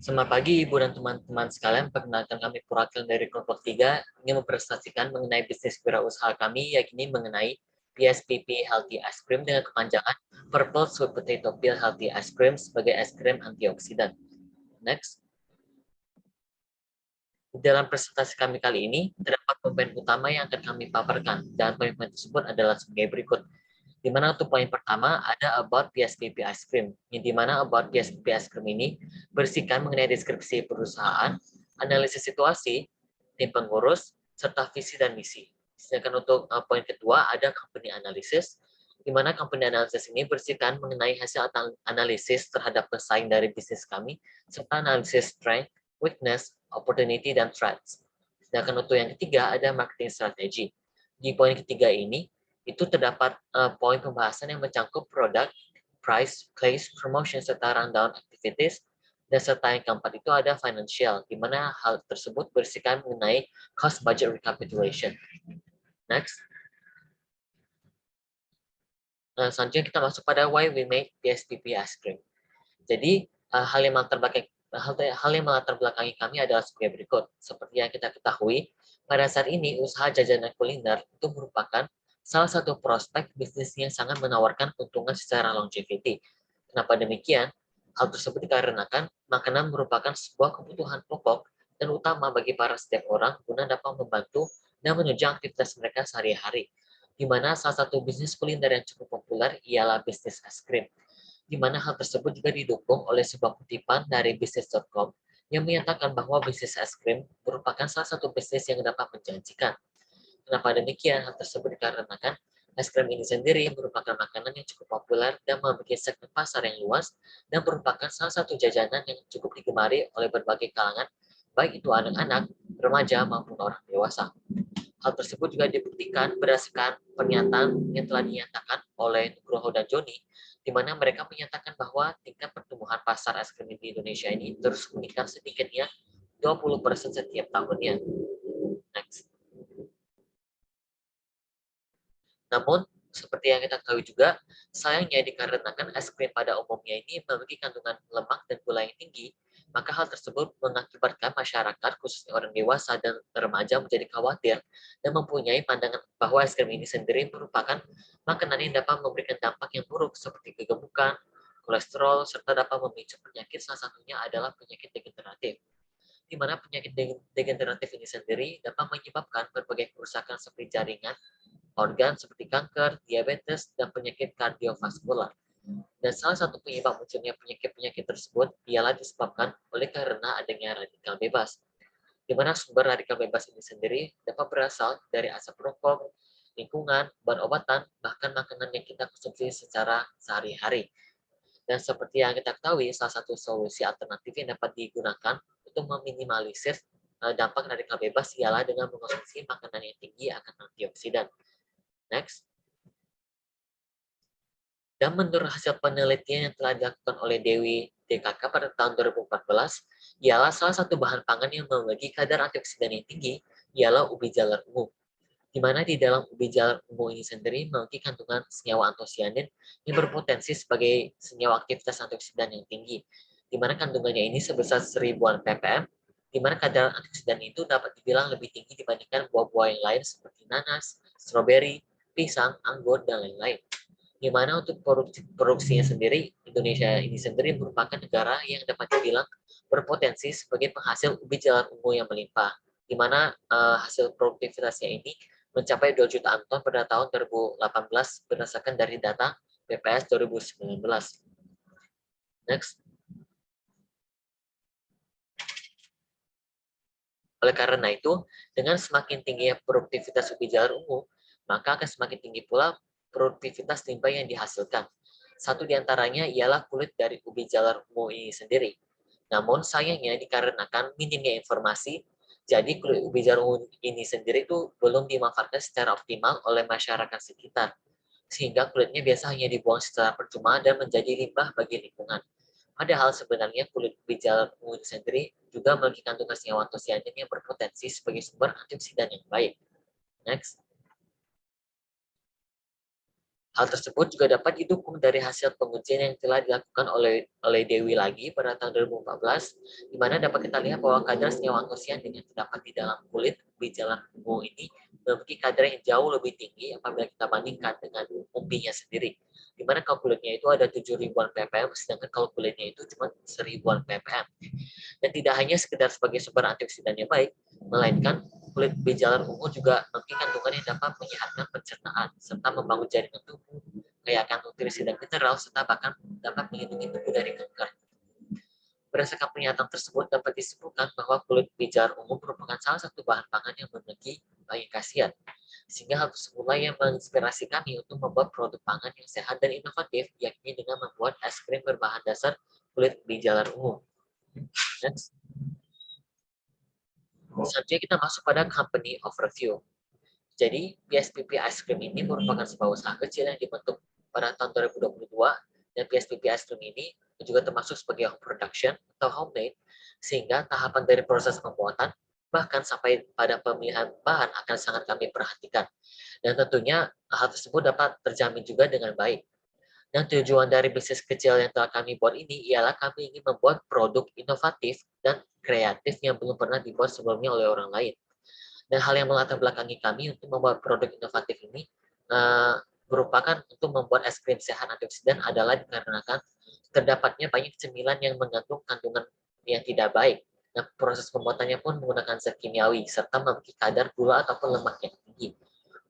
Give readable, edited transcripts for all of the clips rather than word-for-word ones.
Selamat pagi Ibu dan teman-teman sekalian, perkenalkan kami perwakilan dari kelompok 3 ingin mempresentasikan mengenai bisnis wirausaha kami, yakni mengenai PSPP Healthy Ice Cream dengan kepanjangan Purple Sweet Potato Peel Healthy Ice Cream sebagai es krim antioksidan. Next. Dalam presentasi kami kali ini, terdapat poin utama yang akan kami paparkan, dan poin-poin tersebut adalah sebagai berikut. Di mana untuk poin pertama ada about PSPP Ice Cream, yang di mana about PSPP Ice Cream ini berisikan mengenai deskripsi perusahaan, analisis situasi, tim pengurus, serta visi dan misi. Sedangkan untuk poin kedua ada company analysis, di mana company analysis ini berisikan mengenai hasil analisis terhadap pesaing dari bisnis kami, serta analisis strength, weakness, opportunity, dan threats. Sedangkan untuk yang ketiga ada marketing strategy. Di poin ketiga ini, itu terdapat poin pembahasan yang mencakup produk, price, place, promotion, serta rundown activities, dan serta yang keempat itu ada financial, di mana hal tersebut berisikan mengenai cost budget recapitulation. Next. Selanjutnya kita masuk pada why we make PSPP ice cream. Jadi hal yang melatar belakangi kami adalah sebagai berikut. Seperti yang kita ketahui, pada saat ini usaha jajanan kuliner itu merupakan salah satu prospek bisnis yang sangat menawarkan keuntungan secara longevity. Kenapa demikian? Hal tersebut dikarenakan makanan merupakan sebuah kebutuhan pokok dan utama bagi para setiap orang guna dapat membantu dan menunjang aktivitas mereka sehari-hari. Di mana salah satu bisnis kuliner yang cukup populer ialah bisnis es krim, di mana hal tersebut juga didukung oleh sebuah kutipan dari bisnis.com yang menyatakan bahwa bisnis es krim merupakan salah satu bisnis yang dapat menjanjikan. Kenapa demikian? Hal tersebut dikarenakan es krim ini sendiri merupakan makanan yang cukup populer dan memiliki segmen pasar yang luas dan merupakan salah satu jajanan yang cukup digemari oleh berbagai kalangan, baik itu anak-anak, remaja, maupun orang dewasa. Hal tersebut juga dibuktikan berdasarkan pernyataan yang telah dinyatakan oleh Nugroho dan Joni, di mana mereka menyatakan bahwa tingkat pertumbuhan pasar es krim di Indonesia ini terus meningkat sedikitnya 20% setiap tahunnya. Next. Namun, seperti yang kita ketahui juga, sayangnya dikarenakan es krim pada umumnya ini memiliki kandungan lemak dan gula yang tinggi, maka hal tersebut mengakibatkan masyarakat, khususnya orang dewasa dan remaja, menjadi khawatir dan mempunyai pandangan bahwa es krim ini sendiri merupakan makanan yang dapat memberikan dampak yang buruk seperti kegemukan, kolesterol, serta dapat memicu penyakit, salah satunya adalah penyakit degeneratif. Di mana penyakit degeneratif ini sendiri dapat menyebabkan berbagai kerusakan seperti jaringan, organ seperti kanker, diabetes, dan penyakit kardiovaskular. Dan salah satu penyebab munculnya penyakit-penyakit tersebut ialah disebabkan oleh karena adanya radikal bebas, di mana sumber radikal bebas ini sendiri dapat berasal dari asap rokok, lingkungan, bahan obatan, bahkan makanan yang kita konsumsi secara sehari-hari. Dan seperti yang kita ketahui, salah satu solusi alternatif yang dapat digunakan untuk meminimalisir dampak radikal bebas ialah dengan mengonsumsi makanan yang tinggi akan antioksidan. Next. Dan menurut hasil penelitian yang telah dilakukan oleh Dewi DKK pada tahun 2014, ialah salah satu bahan pangan yang memiliki kadar antioksidan yang tinggi, ialah ubi jalar ungu. Di mana di dalam ubi jalar ungu ini sendiri memiliki kandungan senyawa antosianin yang berpotensi sebagai senyawa aktivitas antioksidan yang tinggi. Di mana kandungannya ini sebesar 1000-an ppm, di mana kadar antioksidan itu dapat dibilang lebih tinggi dibandingkan buah-buah yang lain seperti nanas, stroberi, pisang, anggur, dan lain-lain. Di mana untuk produksinya sendiri, Indonesia ini sendiri merupakan negara yang dapat dibilang berpotensi sebagai penghasil ubi jalar ungu yang melimpah, di mana hasil produktivitasnya ini mencapai 2 jutaan ton pada tahun 2018 berdasarkan dari data BPS 2019. Next. Oleh karena itu, dengan semakin tingginya produktivitas ubi jalar ungu, maka akan semakin tinggi pula produktivitas limbah yang dihasilkan. Satu di antaranya ialah kulit dari ubi jalar ungu ini sendiri. Namun sayangnya dikarenakan minimnya informasi, jadi kulit ubi jalar ungu ini sendiri itu belum dimanfaatkan secara optimal oleh masyarakat sekitar. Sehingga kulitnya biasa hanya dibuang secara percuma dan menjadi limbah bagi lingkungan. Padahal sebenarnya kulit ubi jalar ungu sendiri juga memiliki kandungan senyawa antosianin yang berpotensi sebagai sumber antioksidan yang baik. Next. Hal tersebut juga dapat didukung dari hasil pengujian yang telah dilakukan oleh Dewi lagi pada tahun 2014, di mana dapat kita lihat bahwa kadar senyawa antosianin yang terdapat di dalam kulit bijalan ungu ini memiliki kadar yang jauh lebih tinggi apabila kita bandingkan dengan umbinya sendiri. Di mana kalau kulitnya itu ada 7.000-an ppm, sedangkan kalau kulitnya itu cuma 1.000-an ppm. Dan tidak hanya sekedar sebagai sumber antioksidan yang baik, melainkan kulit bijalan ungu juga memiliki kandungan yang dapat menyehatkan pencernaan, serta membangun jaringan tubuh, kaya akan nutrisi dan mineral, serta bahkan dapat melindungi tubuh dari kanker. Berdasarkan pernyataan tersebut, dapat disimpulkan bahwa kulit bijalan ungu merupakan salah satu bahan pangan yang memiliki banyak khasiat. Sehingga hal tersebut yang menginspirasi kami untuk membuat produk pangan yang sehat dan inovatif, yakni dengan membuat es krim berbahan dasar kulit bijalan ungu. Next. Selanjutnya kita masuk pada company overview. Jadi, PSPP Ice Cream ini merupakan sebuah usaha kecil yang dibentuk pada tahun 2022, dan PSPP Ice Cream ini juga termasuk sebagai home production atau homemade, sehingga tahapan dari proses pembuatan bahkan sampai pada pemilihan bahan akan sangat kami perhatikan. Dan tentunya hal tersebut dapat terjamin juga dengan baik. Dan tujuan dari bisnis kecil yang telah kami buat ini ialah kami ingin membuat produk inovatif dan kreatif yang belum pernah dibuat sebelumnya oleh orang lain. Dan hal yang melatar belakangi kami untuk membuat produk inovatif ini merupakan untuk membuat es krim sehat antioksidan adalah dikarenakan terdapatnya banyak cemilan yang mengandung kandungan yang tidak baik. Nah, proses pembuatannya pun menggunakan zat kimiawi serta memiliki kadar gula ataupun lemak yang tinggi.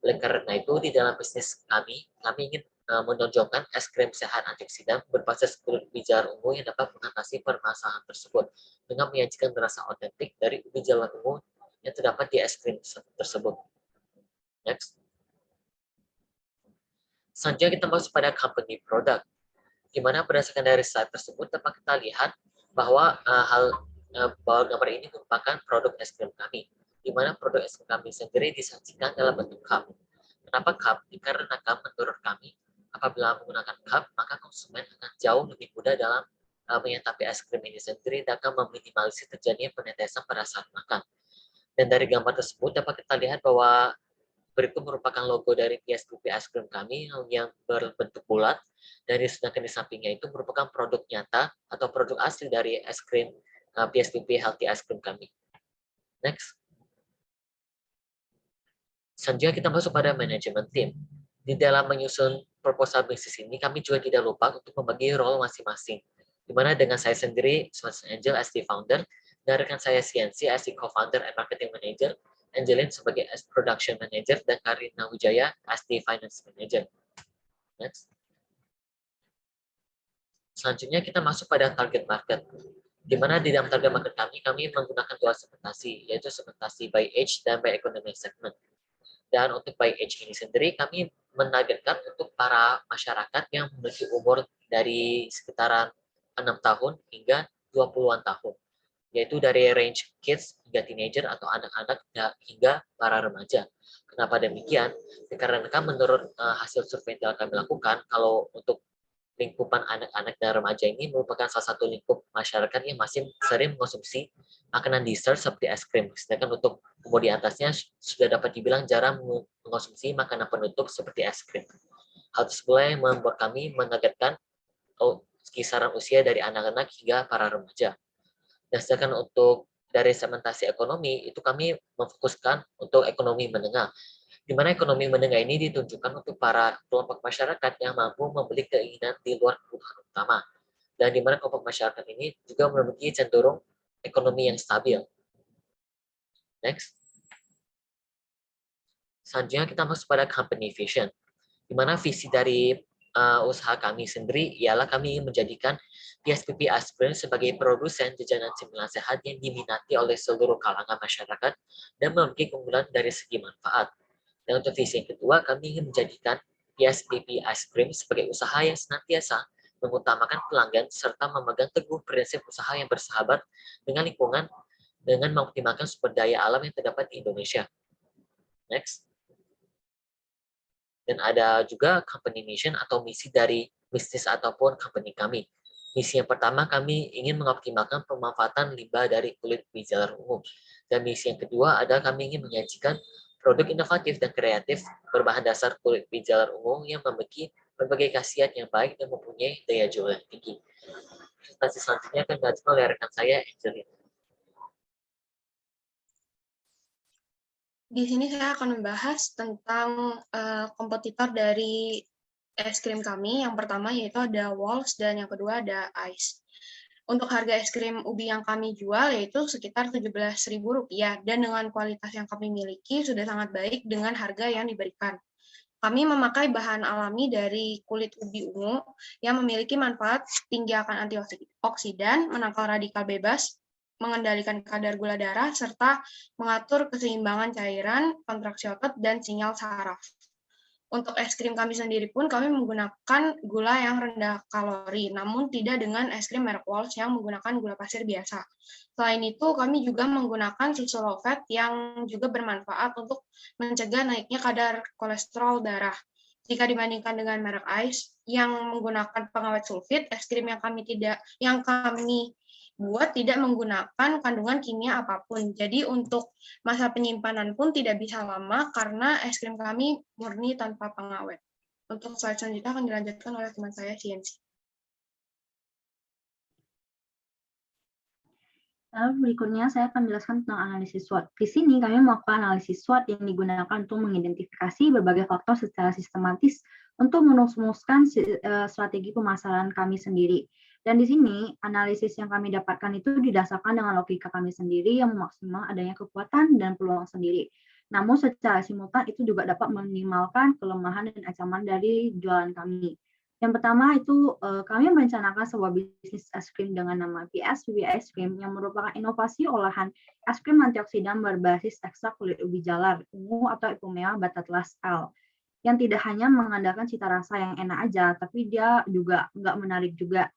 Oleh karena itu, di dalam bisnis kami ingin menonjolkan es krim sehat antioksidan berbasis kulit bijalan ungu yang dapat mengatasi permasalahan tersebut dengan menyajikan rasa otentik dari bijalan ungu yang terdapat di es krim tersebut. Next. Selanjutnya kita masuk pada company product, di mana berdasarkan dari slide tersebut dapat kita lihat bahwa bahwa gambar ini merupakan produk es krim kami, di mana produk es krim kami sendiri disajikan dalam bentuk cup. Kenapa cup? Dikarenakan menurut kami, apabila menggunakan cup, maka konsumen akan jauh lebih mudah dalam menyantap es krim ini sendiri dan akan meminimalisir terjadinya penetesan pada saat makan. Dan dari gambar tersebut dapat kita lihat bahwa berikut merupakan logo dari PSPP Ice Cream kami yang berbentuk bulat, dan sedangkan di sampingnya itu merupakan produk nyata atau produk asli dari es krim PSPP Healthy Ice Cream kami. Next. Selanjutnya kita masuk pada manajemen tim. Di dalam menyusun proposal bisnis ini, kami juga tidak lupa untuk membagi role masing-masing. Di mana dengan saya sendiri, Smash Angel as the founder, dan rekan saya CNC as the co-founder and marketing manager, Angelin sebagai as production manager, dan Karina Wijaya as the finance manager. Next. Selanjutnya kita masuk pada target market. Di mana di dalam target market kami menggunakan dua segmentasi, yaitu segmentasi by age dan by economic segment. Dan untuk by age ini sendiri, kami menargetkan untuk para masyarakat yang memiliki umur dari sekitaran 6 tahun hingga 20-an tahun, yaitu dari range kids hingga teenager atau anak-anak hingga para remaja. Kenapa demikian? Dikarenakan menurut hasil survei yang telah kami lakukan, kalau untuk lingkupan anak-anak dan remaja ini merupakan salah satu lingkup masyarakat yang masih sering mengonsumsi makanan dessert seperti es krim. Sedangkan untuk umur di atasnya sudah dapat dibilang jarang mengonsumsi makanan penutup seperti es krim. Hal tersebut yang membuat kami menargetkan kisaran usia dari anak-anak hingga para remaja. Dan sedangkan untuk dari segmentasi ekonomi, itu kami memfokuskan untuk ekonomi menengah, di mana ekonomi menengah ini ditunjukkan untuk para kelompok masyarakat yang mampu membeli keinginan di luar kebutuhan utama, dan di mana kelompok masyarakat ini juga memiliki cenderung ekonomi yang stabil. Next. Selanjutnya kita masuk pada company vision, di mana visi dari usaha kami sendiri ialah kami menjadikan PSPP Ice Cream sebagai produsen jajanan cemilan sehat yang diminati oleh seluruh kalangan masyarakat dan memiliki keunggulan dari segi manfaat. Dan untuk visi yang kedua, kami ingin menjadikan PSPP Ice Cream sebagai usaha yang senantiasa mengutamakan pelanggan serta memegang teguh prinsip usaha yang bersahabat dengan lingkungan dengan mengoptimalkan sumber daya alam yang terdapat di Indonesia. Next. Dan ada juga company mission atau misi dari bisnis ataupun company kami. Misi yang pertama, kami ingin mengoptimalkan pemanfaatan limbah dari kulit bijalan ungu. Dan misi yang kedua adalah kami ingin menyajikan Produk inovatif dan kreatif berbahan dasar kulit ubi jalar ungu yang memiliki berbagai khasiat yang baik dan mempunyai daya jual yang tinggi. Presentasi selanjutnya akan dilanjutkan oleh rekan saya, Angelina. Di sini saya akan membahas tentang kompetitor dari es krim kami. Yang pertama yaitu ada Walls dan yang kedua ada Ice. Untuk harga es krim ubi yang kami jual yaitu sekitar Rp17.000 dan dengan kualitas yang kami miliki sudah sangat baik dengan harga yang diberikan. Kami memakai bahan alami dari kulit ubi ungu yang memiliki manfaat tinggi akan antioksidan, menangkal radikal bebas, mengendalikan kadar gula darah, serta mengatur keseimbangan cairan, kontraksi otot, dan sinyal saraf. Untuk es krim kami sendiri pun kami menggunakan gula yang rendah kalori, namun tidak dengan es krim merek Walls yang menggunakan gula pasir biasa. Selain itu, kami juga menggunakan susu low fat yang juga bermanfaat untuk mencegah naiknya kadar kolesterol darah. Jika dibandingkan dengan merek Ice yang menggunakan pengawet sulfit, es krim yang kami buat tidak menggunakan kandungan kimia apapun. Jadi untuk masa penyimpanan pun tidak bisa lama karena es krim kami murni tanpa pengawet. Untuk slide selanjutnya akan dilanjutkan oleh teman saya, CNC. Lalu berikutnya saya akan menjelaskan tentang analisis SWOT. Di sini kami melakukan analisis SWOT yang digunakan untuk mengidentifikasi berbagai faktor secara sistematis untuk merumuskan strategi pemasaran kami sendiri. Dan di sini analisis yang kami dapatkan itu didasarkan dengan logika kami sendiri yang memaksimal adanya kekuatan dan peluang sendiri. Namun secara simultan itu juga dapat meminimalkan kelemahan dan ancaman dari jualan kami. Yang pertama itu kami merencanakan sebuah bisnis es krim dengan nama PSBB Ice Cream yang merupakan inovasi olahan es krim antioksidan berbasis ekstrak kulit ubi jalar ungu atau Ipomea batatlas L yang tidak hanya mengandalkan cita rasa yang enak aja, tapi dia juga nggak menarik juga.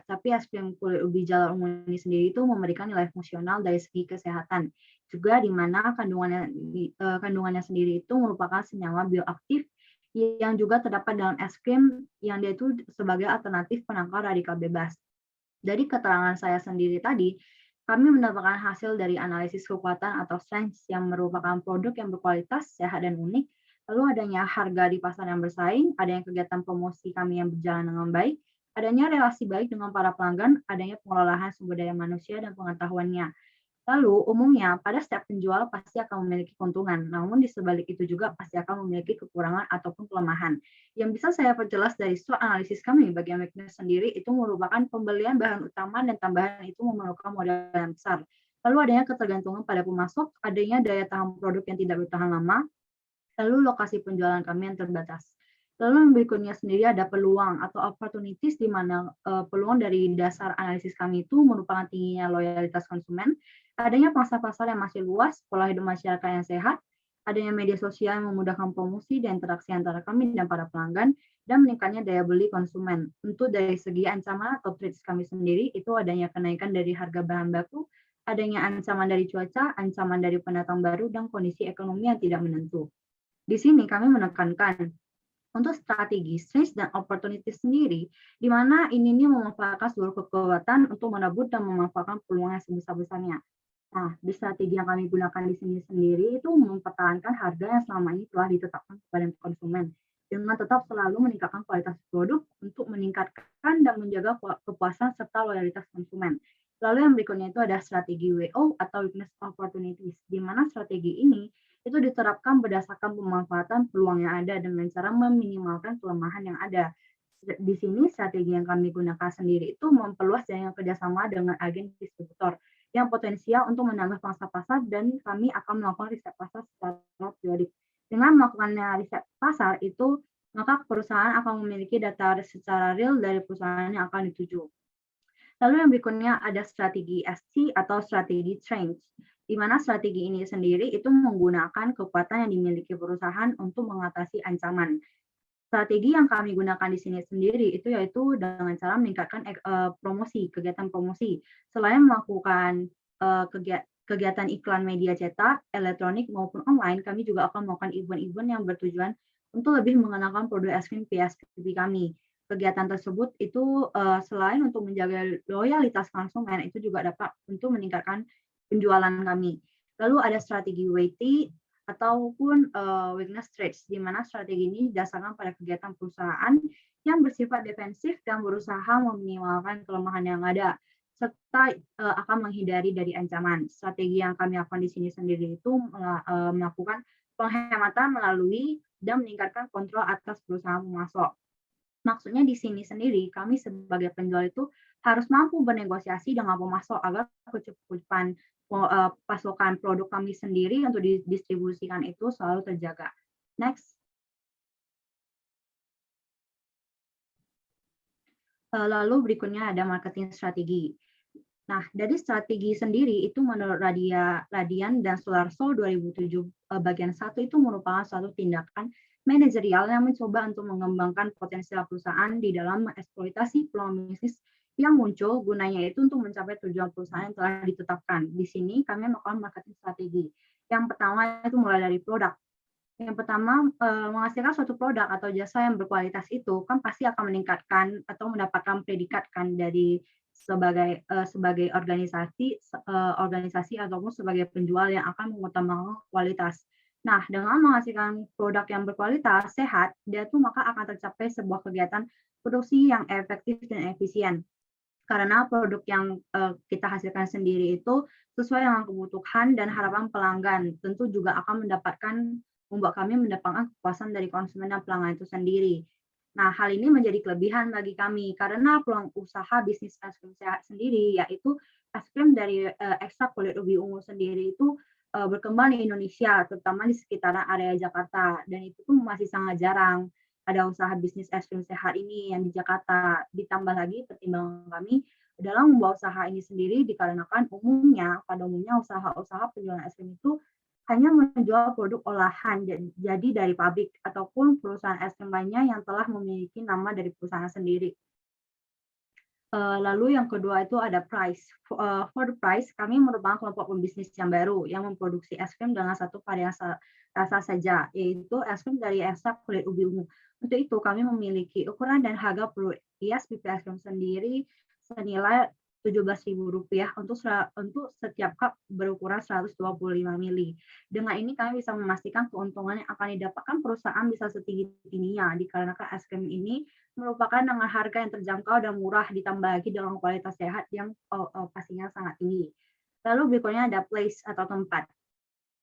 Tapi es krim kulit ubi jalar ungu ini sendiri itu memberikan nilai fungsional dari segi kesehatan. Juga di mana kandungannya sendiri itu merupakan senyawa bioaktif yang juga terdapat dalam es krim yang dia itu sebagai alternatif penangkal radikal bebas. Dari keterangan saya sendiri tadi, kami mendapatkan hasil dari analisis kekuatan atau strength yang merupakan produk yang berkualitas, sehat, dan unik, lalu adanya harga di pasar yang bersaing, adanya kegiatan promosi kami yang berjalan dengan baik, adanya relasi baik dengan para pelanggan, adanya pengelolaan sumber daya manusia dan pengetahuannya. Lalu, umumnya pada setiap penjual pasti akan memiliki keuntungan, namun di sebalik itu juga pasti akan memiliki kekurangan ataupun kelemahan. Yang bisa saya perjelas dari SWOT analisis kami bagi Magnus sendiri itu merupakan pembelian bahan utama dan tambahan itu memerlukan modal yang besar. Lalu adanya ketergantungan pada pemasok, adanya daya tahan produk yang tidak bertahan lama, lalu lokasi penjualan kami yang terbatas. Lalu yang berikutnya sendiri ada peluang atau opportunities di mana peluang dari dasar analisis kami itu merupakan tingginya loyalitas konsumen, adanya pasar-pasar yang masih luas, pola hidup masyarakat yang sehat, adanya media sosial yang memudahkan promosi dan interaksi antara kami dan para pelanggan, dan meningkatnya daya beli konsumen. Untuk dari segi ancaman atau threats kami sendiri, itu adanya kenaikan dari harga bahan baku, adanya ancaman dari cuaca, ancaman dari pendatang baru, dan kondisi ekonomi yang tidak menentu. Di sini kami menekankan untuk strategi strength dan opportunity sendiri, di mana ini memanfaatkan seluruh kekuatan untuk merebut dan memanfaatkan peluang yang sebesar-besarnya. Nah, di strategi yang kami gunakan di sini sendiri itu mempertahankan harga yang selama ini telah ditetapkan kepada konsumen, dengan tetap selalu meningkatkan kualitas produk untuk meningkatkan dan menjaga kepuasan serta loyalitas konsumen. Lalu yang berikutnya itu ada strategi WO atau Weakness Opportunities, di mana strategi ini itu diterapkan berdasarkan pemanfaatan peluang yang ada dengan cara meminimalkan kelemahan yang ada. Di sini strategi yang kami gunakan sendiri itu memperluas jaringan kerjasama dengan agen distributor yang potensial untuk menambah pangsa pasar dan kami akan melakukan riset pasar secara periodik. Dengan melakukan riset pasar itu, maka perusahaan akan memiliki data secara real dari perusahaan yang akan dituju. Lalu yang berikutnya ada strategi SC atau strategi strength, di mana strategi ini sendiri itu menggunakan kekuatan yang dimiliki perusahaan untuk mengatasi ancaman. Strategi yang kami gunakan di sini sendiri itu yaitu dengan cara meningkatkan kegiatan promosi. Selain melakukan kegiatan iklan media cetak, elektronik maupun online, kami juga akan melakukan event-event yang bertujuan untuk lebih mengenalkan produk es krim PSBB kami. Kegiatan tersebut itu selain untuk menjaga loyalitas konsumen, itu juga dapat untuk meningkatkan penjualan kami. Lalu ada strategi ataupun weakness traits, di mana strategi ini didasarkan pada kegiatan perusahaan yang bersifat defensif dan berusaha meminimalkan kelemahan yang ada, serta akan menghindari dari ancaman. Strategi yang kami lakukan di sini sendiri itu melakukan penghematan melalui dan meningkatkan kontrol atas perusahaan pemasok. Maksudnya di sini sendiri, kami sebagai penjual itu harus mampu bernegosiasi dengan pemasok agar kecukupan pasokan produk kami sendiri untuk didistribusikan itu selalu terjaga. Next. Lalu berikutnya ada marketing strategi. Nah, dari strategi sendiri itu menurut Radian dan Sularso 2007 bagian 1 itu merupakan suatu tindakan manajerial yang mencoba untuk mengembangkan potensial perusahaan di dalam mengeksploitasi peluang bisnis yang muncul, gunanya itu untuk mencapai tujuan perusahaan yang telah ditetapkan. Di sini kami melakukan marketing strategi. Yang pertama itu mulai dari produk. Yang pertama, menghasilkan suatu produk atau jasa yang berkualitas itu kan pasti akan meningkatkan atau mendapatkan predikat kan dari sebagai organisasi ataupun sebagai penjual yang akan mengutamakan kualitas. Nah, dengan menghasilkan produk yang berkualitas, sehat, dia tuh maka akan tercapai sebuah kegiatan produksi yang efektif dan efisien. Karena produk yang kita hasilkan sendiri itu sesuai dengan kebutuhan dan harapan pelanggan, tentu juga akan membuat kami mendapatkan kepuasan dari konsumen dan pelanggan itu sendiri. Nah, hal ini menjadi kelebihan bagi kami karena peluang usaha bisnis es krim sehat sendiri, yaitu es krim dari ekstrak kulit ubi ungu sendiri itu berkembang di Indonesia, terutama di sekitaran area Jakarta, dan itu pun masih sangat jarang ada usaha bisnis es krim sehat ini yang di Jakarta. Ditambah lagi pertimbangan kami dalam membawa usaha ini sendiri dikarenakan pada umumnya usaha-usaha penjualan es krim itu hanya menjual produk olahan jadi dari pabrik ataupun perusahaan es krim lainnya yang telah memiliki nama dari perusahaan sendiri. Lalu yang kedua itu ada price. For the price, kami merupakan kelompok pembisnis yang baru yang memproduksi es krim dengan satu varian rasa saja, yaitu es krim dari ekstrak kulit ubi ungu. Untuk itu kami memiliki ukuran dan harga per hias pipi es krim sendiri senilai Rp17.000 untuk setiap cup berukuran 125 ml. Dengan ini kami bisa memastikan keuntungan yang akan didapatkan perusahaan bisa setinggi-tingginya dikarenakan es krim ini merupakan dengan harga yang terjangkau dan murah ditambah lagi dengan kualitas sehat yang pastinya sangat tinggi. Lalu berikutnya ada place atau tempat.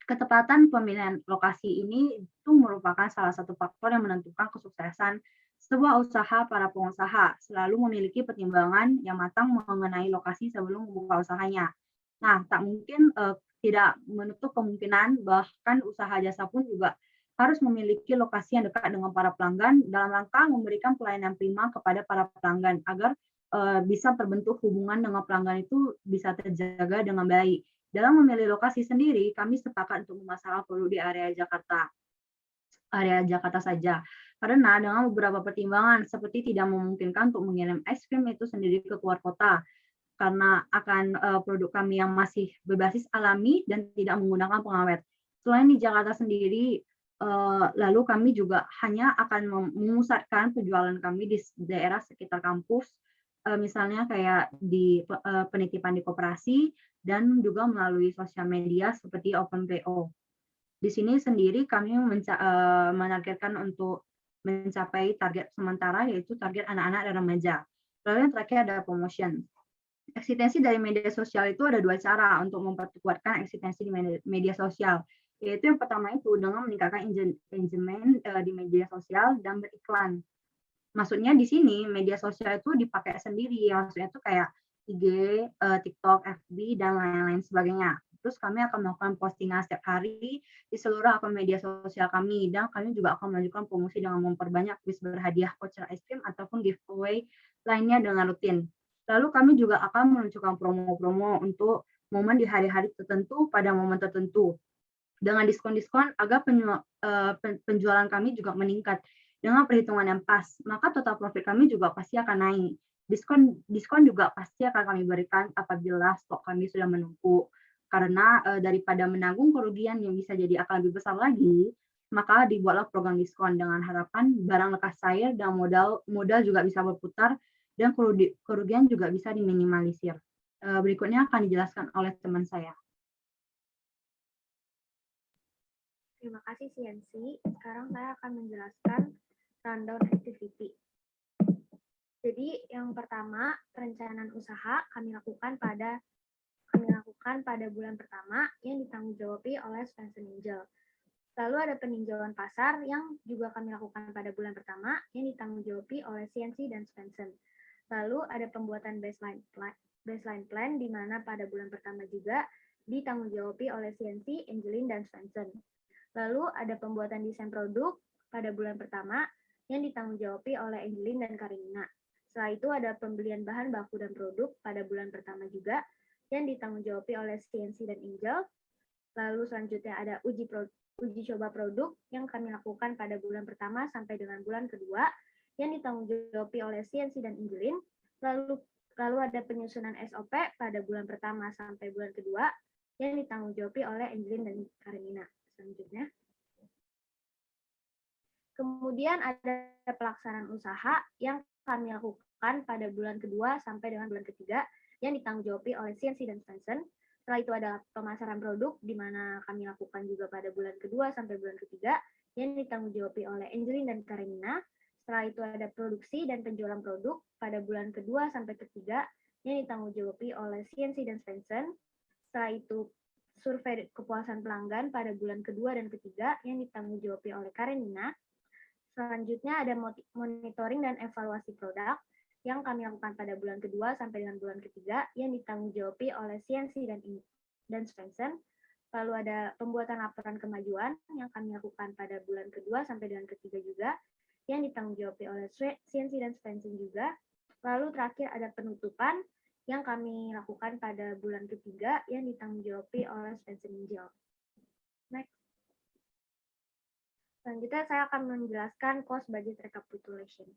Ketepatan pemilihan lokasi ini itu merupakan salah satu faktor yang menentukan kesuksesan sebuah usaha. Para pengusaha selalu memiliki pertimbangan yang matang mengenai lokasi sebelum membuka usahanya. Nah, tak mungkin tidak menutup kemungkinan bahkan usaha jasa pun juga harus memiliki lokasi yang dekat dengan para pelanggan dalam rangka memberikan pelayanan prima kepada para pelanggan agar bisa terbentuk hubungan dengan pelanggan itu bisa terjaga dengan baik. Dalam memilih lokasi sendiri, kami sepakat untuk memasarkan produk di area Jakarta saja. Karena dengan beberapa pertimbangan seperti tidak memungkinkan untuk mengirim es krim itu sendiri ke luar kota, karena akan produk kami yang masih berbasis alami dan tidak menggunakan pengawet. Selain di Jakarta sendiri, lalu kami juga hanya akan memusatkan penjualan kami di daerah sekitar kampus, misalnya kayak di penitipan di koperasi dan juga melalui sosial media seperti OpenPO. Di sini sendiri kami menargetkan untuk mencapai target sementara yaitu target anak-anak dan remaja. Lalu yang terakhir ada promotion. Eksistensi dari media sosial itu ada dua cara untuk memperkuatkan eksistensi di media sosial. Yaitu yang pertama itu dengan meningkatkan engagement di media sosial dan beriklan. Maksudnya di sini media sosial itu dipakai sendiri, maksudnya itu kayak IG, TikTok, FB, dan lain-lain sebagainya. Terus kami akan melakukan postingan setiap hari di seluruh akun media sosial kami, dan kami juga akan melanjutkan promosi dengan memperbanyak kuis berhadiah voucher es krim ataupun giveaway lainnya dengan rutin. Lalu kami juga akan meluncurkan promo-promo untuk momen di hari-hari tertentu pada momen tertentu dengan diskon-diskon agar penjualan kami juga meningkat. Dengan perhitungan yang pas, maka total profit kami juga pasti akan naik. Diskon juga pasti akan kami berikan apabila stok kami sudah menumpuk. Karena daripada menanggung kerugian yang bisa jadi akan lebih besar lagi, maka dibuatlah program diskon dengan harapan barang lekas cair dan modal juga bisa berputar dan kerugian juga bisa diminimalisir. Berikutnya akan dijelaskan oleh teman saya. Terima kasih CNC. Sekarang saya akan menjelaskan rundown activity. Jadi yang pertama, perencanaan usaha kami lakukan pada bulan pertama yang ditanggung-jawabi oleh Svensson Angel. Lalu ada peninjauan pasar yang juga kami lakukan pada bulan pertama yang ditanggung-jawabi oleh CNC dan Svensson. Lalu ada pembuatan baseline plan di mana pada bulan pertama juga ditanggung-jawabi oleh CNC, Angelin, dan Svensson. Lalu ada pembuatan desain produk pada bulan pertama yang ditanggung-jawabi oleh Angelin dan Karenina. Setelah itu ada pembelian bahan baku dan produk pada bulan pertama juga yang ditanggung-jawabi oleh CNC dan Angel. Lalu selanjutnya ada uji coba produk yang kami lakukan pada bulan pertama sampai dengan bulan kedua yang ditanggung-jawabi oleh CNC dan Angelin. Lalu ada penyusunan SOP pada bulan pertama sampai bulan kedua yang ditanggung-jawabi oleh Angelin dan Karenina. Selanjutnya. Kemudian ada pelaksanaan usaha yang kami lakukan pada bulan kedua sampai dengan bulan ketiga yang ditanggung-jawabi oleh CNC dan Svensson. Setelah itu ada pemasaran produk di mana kami lakukan juga pada bulan kedua sampai bulan ketiga yang ditanggung-jawabi oleh Angelin dan Karenina. Setelah itu ada produksi dan penjualan produk pada bulan kedua sampai ketiga yang ditanggung-jawabi oleh CNC dan Svensson. Setelah itu survei kepuasan pelanggan pada bulan kedua dan ketiga yang ditanggung-jawabi oleh Karenina. Selanjutnya ada monitoring dan evaluasi produk yang kami lakukan pada bulan kedua sampai dengan bulan ketiga yang ditanggung-jawabi oleh CNC dan Svensson. Lalu ada pembuatan laporan kemajuan yang kami lakukan pada bulan kedua sampai dengan ketiga juga yang ditanggung-jawabi oleh CNC dan Svensson juga. Lalu terakhir ada penutupan yang kami lakukan pada bulan ketiga yang ditanggung-jawabi oleh Svensson Angel. Next. Selanjutnya saya akan menjelaskan cost budget recapitulation.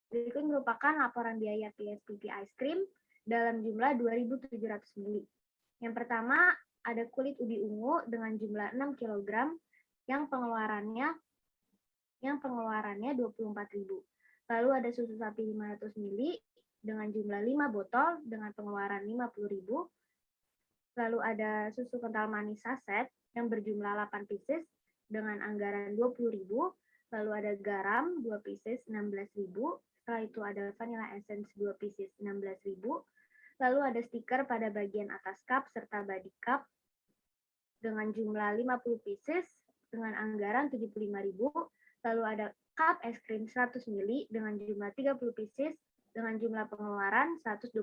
Berikut merupakan laporan biaya PSPP Ice Cream dalam jumlah 2.700 mili. Yang pertama ada kulit ubi ungu dengan jumlah 6 kg yang pengeluarannya 24.000. Lalu ada susu sapi 500 mili dengan jumlah 5 botol dengan pengeluaran 50.000. Lalu ada susu kental manis saset yang berjumlah 8 pieces dengan anggaran 20.000. Lalu ada garam 2 pieces 16.000. Setelah itu ada vanilla essence 2 pieces 16.000. Lalu ada stiker pada bagian atas cup serta body cup dengan jumlah 50 pieces dengan anggaran 75.000. Lalu ada cup es krim 100 ml dengan jumlah 30 pieces dengan jumlah pengeluaran 120.000.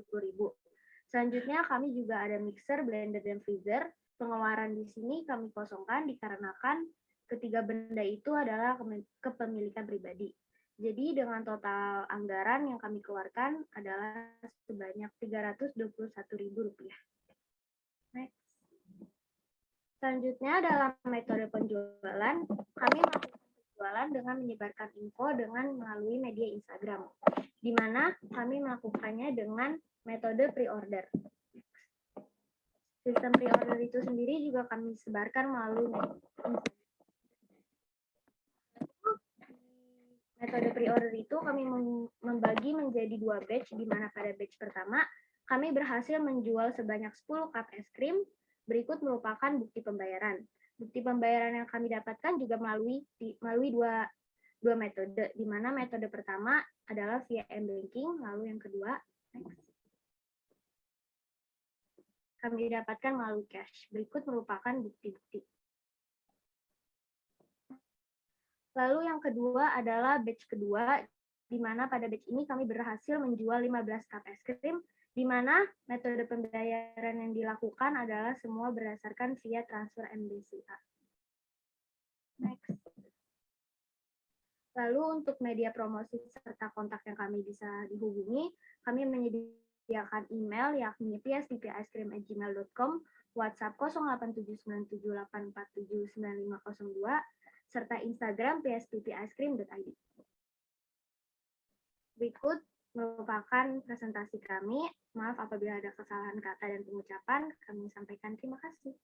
Selanjutnya kami juga ada mixer, blender, dan freezer. Pengeluaran di sini kami kosongkan dikarenakan ketiga benda itu adalah kepemilikan pribadi. Jadi dengan total anggaran yang kami keluarkan adalah sebanyak Rp321.000. Next. Selanjutnya dalam metode penjualan, kami melakukan penjualan dengan menyebarkan info dengan melalui media Instagram, di mana kami melakukannya dengan metode pre-order. Sistem pre-order itu sendiri juga kami sebarkan melalui metode pre-order itu kami membagi menjadi 2 batch, di mana pada batch pertama kami berhasil menjual sebanyak 10 cup es krim. Berikut merupakan bukti pembayaran. Bukti pembayaran yang kami dapatkan juga melalui dua metode, di mana metode pertama adalah via m-banking, lalu yang kedua kami dapatkan melalui cash. Berikut merupakan bukti-bukti. Lalu yang kedua adalah batch kedua, di mana pada batch ini kami berhasil menjual 15 cup es krim, di mana metode pembayaran yang dilakukan adalah semua berdasarkan via transfer MBCA. Next. Lalu untuk media promosi serta kontak yang kami bisa dihubungi, kami menyediakan email yakni psppicecream@gmail.com, WhatsApp 087978479502, serta Instagram psppicecream.id. Berikut merupakan presentasi kami. Maaf apabila ada kesalahan kata dan pengucapan, kami sampaikan terima kasih.